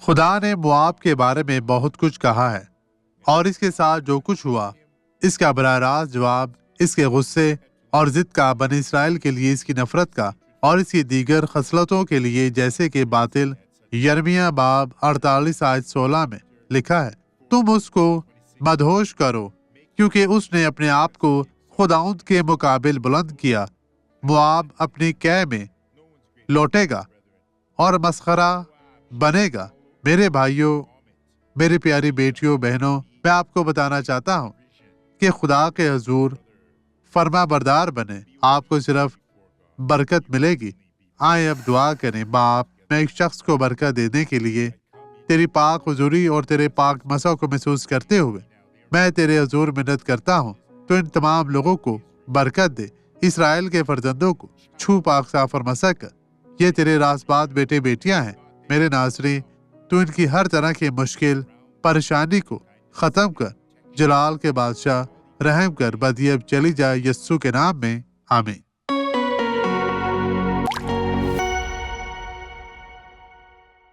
خدا نے مواب کے بارے میں بہت کچھ کہا ہے، اور اس کے ساتھ جو کچھ ہوا، اس کا براہ راست جواب اس کے غصے اور ضد کا بنی اسرائیل کے لیے اس کی نفرت کا اور اس کی دیگر خصلتوں کے لیے، جیسے کہ باطل۔ یرمیہ باب 48 آیت 16 میں لکھا ہے، تم اس کو مدہوش کرو کیونکہ اس نے اپنے آپ کو خداوند کے مقابل بلند کیا۔ مواب اپنی قے میں لوٹے گا اور مسخرہ بنے گا۔ میرے بھائیوں، میری پیاری بیٹیوں، بہنوں، میں آپ کو بتانا چاہتا ہوں کہ خدا کے حضور فرما بردار بنے، آپ کو صرف برکت ملے گی۔ آئیں اب دعا کریں۔ باپ، میں ایک شخص کو برکت دینے کے لیے تیری پاک حضوری اور تیرے پاک مسح کو محسوس کرتے ہوئے میں تیرے حضور منت کرتا ہوں، تو ان تمام لوگوں کو برکت دے، اسرائیل کے فرزندوں کو چھو پاک صاف اور مسح کر۔ یہ تیرے راست بات بیٹے بیٹیاں ہیں، میرے ناصری، تو ان کی ہر طرح کی مشکل پریشانی کو ختم کر۔ جلال کے بادشاہ رحم کر، بدی اب چلی جائے، یسوع کے نام میں، آمین۔